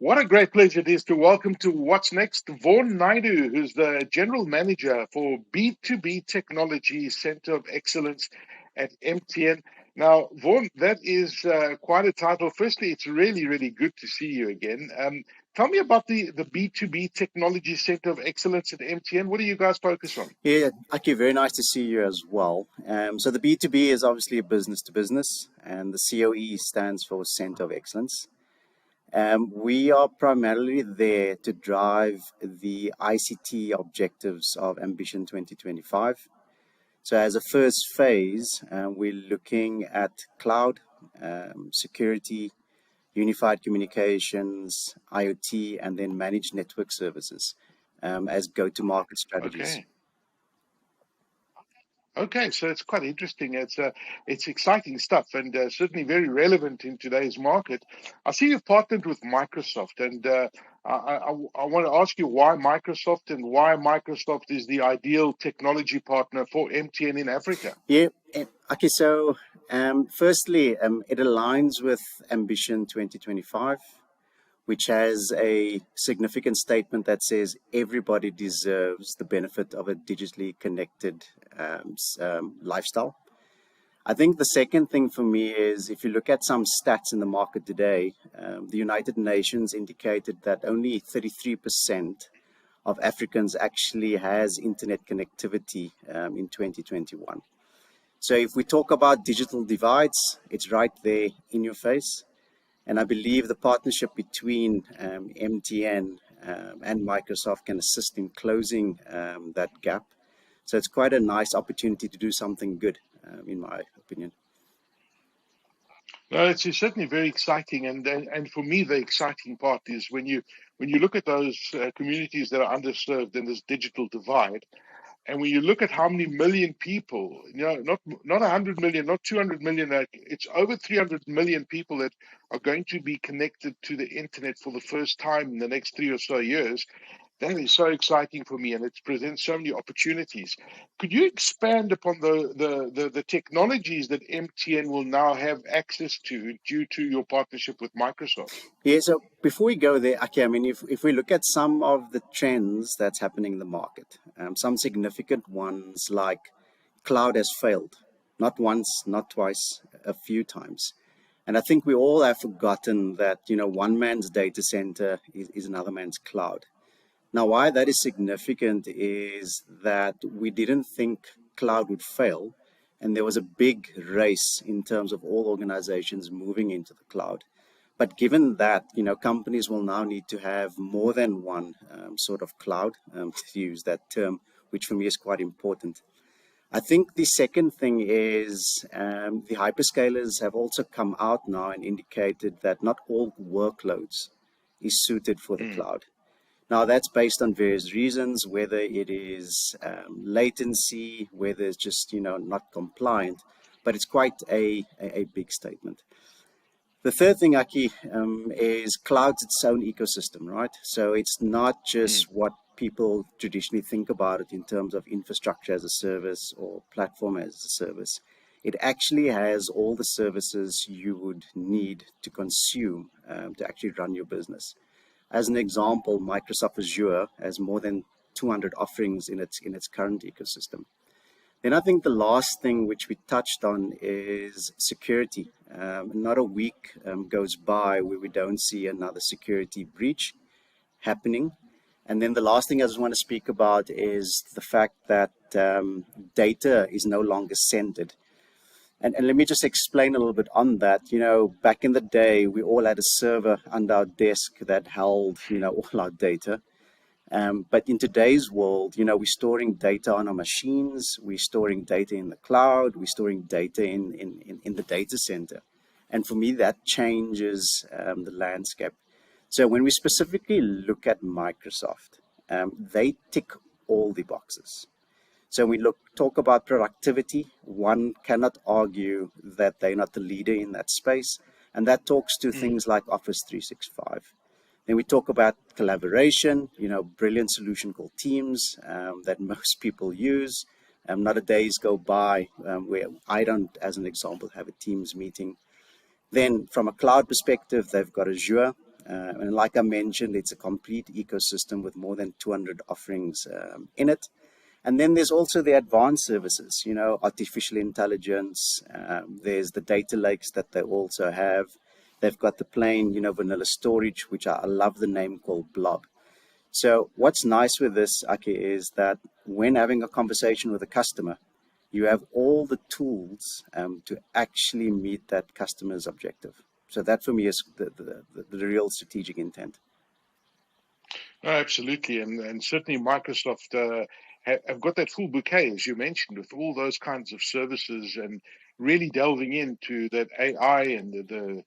What a great pleasure it is to welcome to What's Next Vaughn Naidoo, who's the General Manager for B2B Technology Center of Excellence at MTN. Now, Vaughn, that is quite a title. Firstly, it's really, really good to see you again. Tell me about the B2B Technology Center of Excellence at MTN. What do you guys focus on? Yeah, Aki, very nice to see you as well. So the B2B is obviously a business to business, and the COE stands for Center of Excellence. We are primarily there to drive the ICT objectives of Ambition 2025. So as a first phase, we're looking at cloud, security, unified communications, IoT, and then managed network services as go-to-market strategies. Okay. Okay, so it's quite interesting. It's exciting stuff and certainly very relevant in today's market. I see you've partnered with Microsoft, and I want to ask you why Microsoft and why Microsoft is the ideal technology partner for MTN in Africa. Yeah, okay, so firstly, it aligns with Ambition 2025, which has a significant statement that says everybody deserves the benefit of a digitally connected lifestyle. I think the second thing for me is if you look at some stats in the market today, the United Nations indicated that only 33% of Africans actually has internet connectivity in 2021. So if we talk about digital divides, it's right there in your face. And I believe the partnership between MTN and Microsoft can assist in closing that gap. So it's quite a nice opportunity to do something good, in my opinion. No, it's certainly very exciting, and for me, the exciting part is when you look at those communities that are underserved in this digital divide. And when you look at how many million people, not 100 million, not 200 million, it's over 300 million people that are going to be connected to the internet for the first time in the next 3 or so years. That is so exciting for me, and it presents so many opportunities. Could you expand upon the technologies that MTN will now have access to due to your partnership with Microsoft? Yeah, so before we go there, okay, I mean, if we look at some of the trends that's happening in the market, some significant ones like cloud has failed, not once, not twice, a few times. And I think we all have forgotten that, one man's data center is another man's cloud. Now, why that is significant is that we didn't think cloud would fail, and there was a big race in terms of all organizations moving into the cloud. But given that, companies will now need to have more than one sort of cloud, to use that term, which for me is quite important. I think the second thing is the hyperscalers have also come out now and indicated that not all workloads is suited for the cloud. Now, that's based on various reasons, whether it is latency, whether it's just, not compliant, but it's quite a big statement. The third thing, Aki, is cloud's its own ecosystem, right? So it's not just what people traditionally think about it in terms of infrastructure as a service or platform as a service. It actually has all the services you would need to consume to actually run your business. As an example, Microsoft Azure has more than 200 offerings in its current ecosystem. Then I think the last thing which we touched on is security. Not a week goes by where we don't see another security breach happening. And then the last thing I just want to speak about is the fact that data is no longer centered. And let me just explain a little bit on that. Back in the day, we all had a server under our desk that held, all our data. But in today's world, we're storing data on our machines, we're storing data in the cloud, we're storing data in the data center. And for me, that changes the landscape. So when we specifically look at Microsoft, they tick all the boxes. So we talk about productivity. One cannot argue that they're not the leader in that space. And that talks to things like Office 365. Then we talk about collaboration, brilliant solution called Teams that most people use. Not a days go by where I don't, as an example, have a Teams meeting. Then from a cloud perspective, they've got Azure. And like I mentioned, it's a complete ecosystem with more than 200 offerings in it. And then there's also the advanced services, artificial intelligence. There's the data lakes that they also have. They've got the plain, vanilla storage, which I love the name called Blob. So what's nice with this, Aki, is that when having a conversation with a customer, you have all the tools to actually meet that customer's objective. So that for me is the real strategic intent. No, absolutely, and certainly Microsoft have got that full bouquet, as you mentioned, with all those kinds of services, and really delving into that AI and the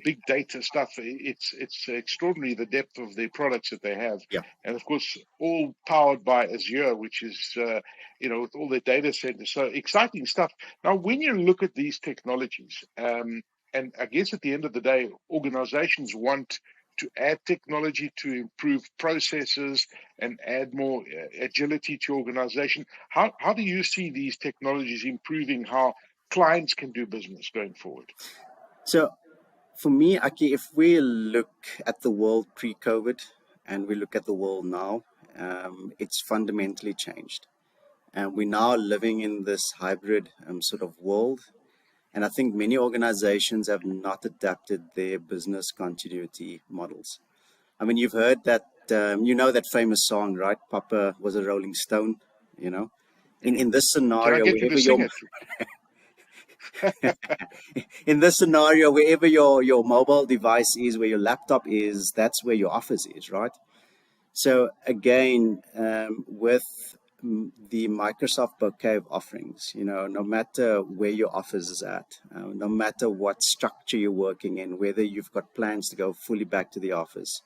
big data stuff. It's extraordinary, the depth of the products that they have, Yeah. and of course all powered by Azure, which is with all their data centers. So exciting stuff. Now, when you look at these technologies, and I guess at the end of the day, organizations want to add technology to improve processes and add more agility to organization. How do you see these technologies improving how clients can do business going forward? So for me, Aki, if we look at the world pre-COVID and we look at the world now, it's fundamentally changed. And we're now living in this hybrid sort of world. And I think many organizations have not adapted their business continuity models. I mean, you've heard that, that famous song, right? Papa was a Rolling Stone, you know. In this Can I scenario, get you to wherever sing your it? in this scenario, wherever your mobile device is, where your laptop is, that's where your office is, right? So again, with the Microsoft bouquet of offerings, no matter where your office is at, no matter what structure you're working in, whether you've got plans to go fully back to the office,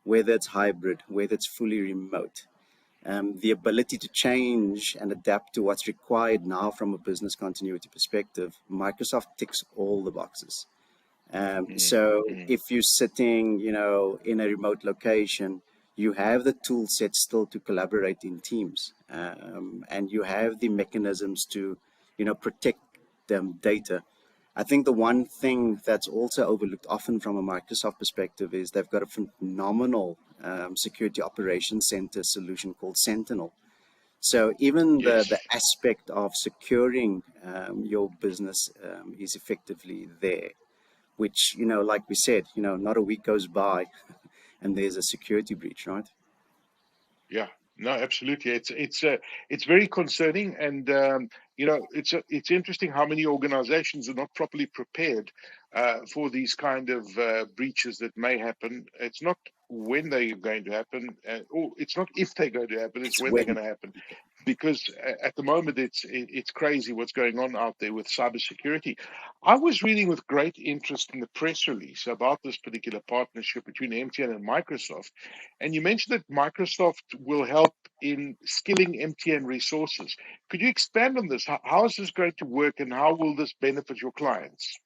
whether it's hybrid, whether it's fully remote, the ability to change and adapt to what's required now from a business continuity perspective, Microsoft ticks all the boxes. Mm, So mm, if you're sitting, in a remote location, you have the tool set still to collaborate in teams, and you have the mechanisms to, protect data. I think the one thing that's also overlooked often from a Microsoft perspective is they've got a phenomenal security operations center solution called Sentinel. So even yes. the aspect of securing your business is effectively there, which, like we said, not a week goes by and there's a security breach, right? Yeah, no, absolutely. It's very concerning, and it's interesting how many organizations are not properly prepared for these kind of breaches that may happen. It's not when they're going to happen, or it's not if they're going to happen. It's It's when they're when. going to happen, because at the moment it's crazy what's going on out there with cybersecurity. I was reading with great interest in the press release about this particular partnership between MTN and Microsoft, and you mentioned that Microsoft will help in skilling MTN resources. Could you expand on this? How is this going to work, and how will this benefit your clients?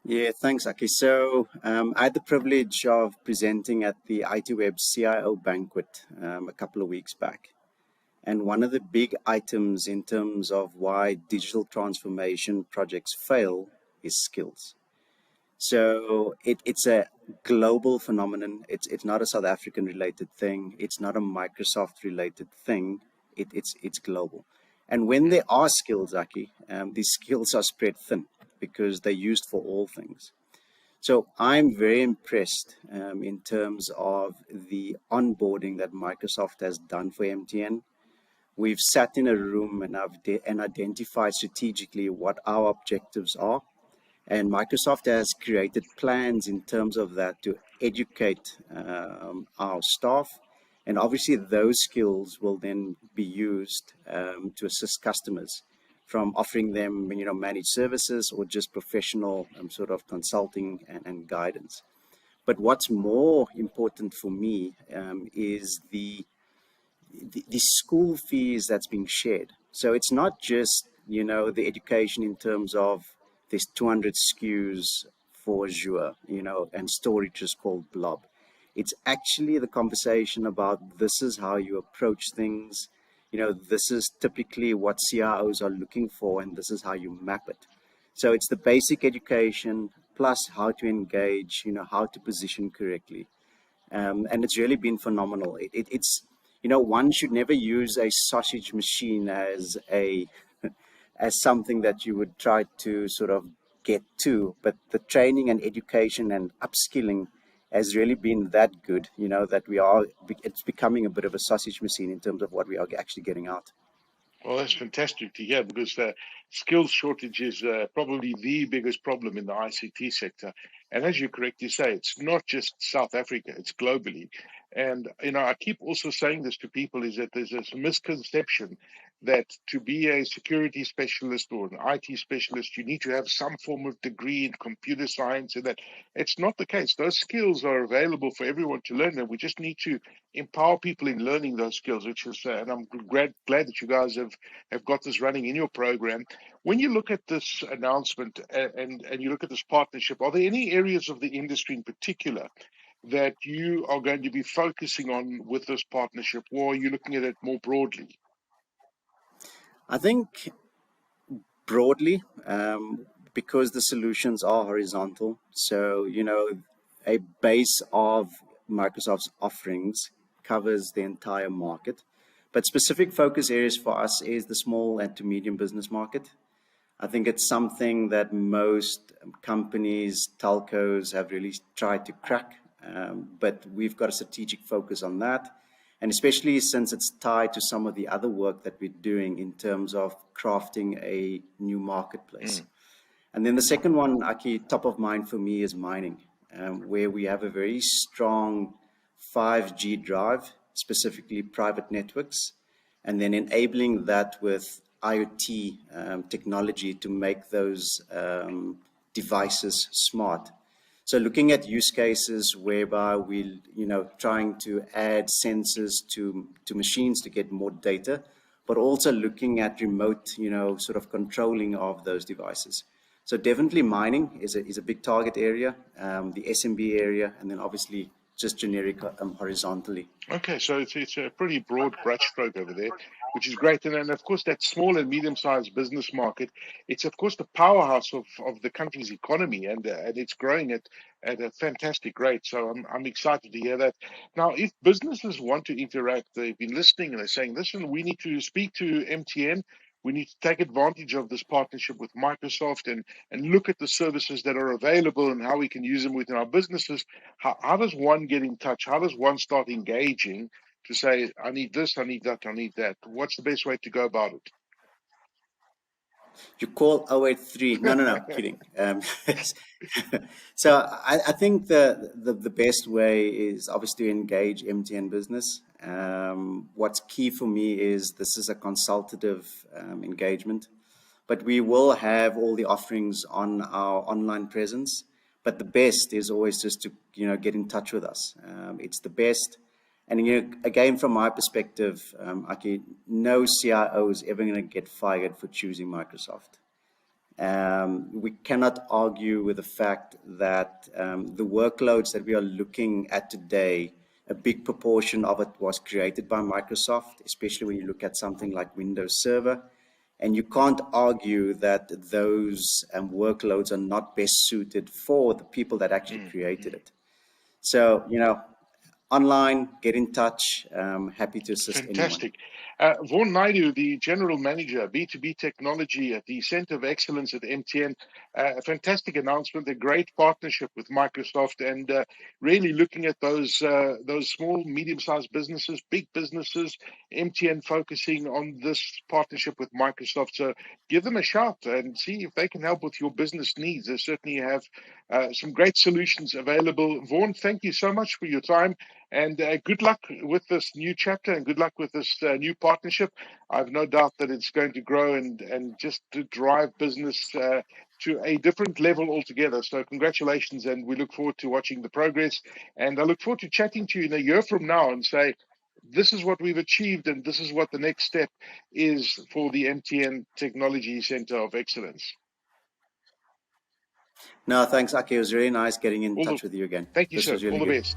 Yeah, thanks, Aki. So I had the privilege of presenting at the ITWeb CIO banquet a couple of weeks back. And one of the big items in terms of why digital transformation projects fail is skills. So it's a global phenomenon. It's not a South African related thing. It's not a Microsoft related thing. It's global. And when there Mm, are skills, Aki, these skills are spread thin because they're used for all things. So I'm very impressed in terms of the onboarding that Microsoft has done for MTN. We've sat in a room and identified strategically what our objectives are, and Microsoft has created plans in terms of that to educate our staff. And obviously, those skills will then be used to assist customers from offering them, managed services or just professional sort of consulting and guidance. But what's more important for me is the school fees that's being shared. So it's not just, the education in terms of there's 200 SKUs for Azure, and storage is called Blob. It's actually the conversation about this is how you approach things. This is typically what CROs are looking for, and this is how you map it. So it's the basic education plus how to engage, how to position correctly. and it's really been phenomenal. It's, you know, one should never use a sausage machine as a as something that you would try to sort of get to, but the training and education and upskilling has really been that good, you know, that it's becoming a bit of a sausage machine in terms of what we are actually getting out. Well, that's fantastic to hear because the skills shortage is probably the biggest problem in the ICT sector. And as you correctly say, it's not just South Africa, it's globally. And, you know, I keep also saying this to people is that there's this misconception that to be a security specialist or an IT specialist, you need to have some form of degree in computer science, and that it's not the case. Those skills are available for everyone to learn, and we just need to empower people in learning those skills, which is, and I'm glad that you guys have got this running in your program. When you look at this announcement and you look at this partnership, are there any areas of the industry in particular that you are going to be focusing on with this partnership, or are you looking at it more broadly? I think broadly, because the solutions are horizontal. So, you know, a base of Microsoft's offerings covers the entire market. But specific focus areas for us is the small and to medium business market. I think it's something that most companies, telcos have really tried to crack, but we've got a strategic focus on that. And especially since it's tied to some of the other work that we're doing in terms of crafting a new marketplace. Mm. And then the second one, Aki, top of mind for me is mining, where we have a very strong 5G drive, specifically private networks, and then enabling that with IoT technology to make those devices smart. So looking at use cases whereby we, you know, trying to add sensors to machines to get more data, but also looking at remote, you know, sort of controlling of those devices. So definitely mining is a big target area, the SMB area, and then obviously just generic horizontally. Okay, so it's a pretty broad brushstroke over there, which is great. And then, of course, that small and medium-sized business market, it's of course the powerhouse of the country's economy, and it's growing at a fantastic rate. So I'm excited to hear that. Now, if businesses want to interact, they've been listening and they're saying, listen, we need to speak to MTN. We need to take advantage of this partnership with Microsoft and look at the services that are available and how we can use them within our businesses. How does one get in touch? How does one start engaging to say, I need this, I need that, I need that? What's the best way to go about You call 083. No, no, no, it? kidding. So I think the best way is obviously to engage MTN Business. What's key for me is this is a consultative engagement, but we will have all the offerings on our online presence. But the best is always just to, you know, get in touch with us. It's the best. And you know, again, from my perspective, Aki, no CIO is ever going to get fired for choosing Microsoft. We cannot argue with the fact that the workloads that we are looking at today, a big proportion of it was created by Microsoft, especially when you look at something like Windows Server. And you can't argue that those workloads are not best suited for the people that actually created it. So, you know, online, get in touch. Happy to assist anyone. Fantastic. Vaughn Naidoo, the General Manager, B2B Technology at the Center of Excellence at MTN. A fantastic announcement, a great partnership with Microsoft, and really looking at those small, medium-sized businesses, big businesses, MTN focusing on this partnership with Microsoft. So give them a shout and see if they can help with your business needs. They certainly have some great solutions available. Vaughn, thank you so much for your time. And good luck with this new chapter and good luck with this new partnership. I've no doubt that it's going to grow and just to drive business to a different level altogether. So congratulations, and we look forward to watching the progress. And I look forward to chatting to you in a year from now and say, this is what we've achieved and this is what the next step is for the MTN Technology Center of Excellence. No, thanks, Aki. It was really nice getting in All the, touch with you again. thank you, This sir. was really All the good. best.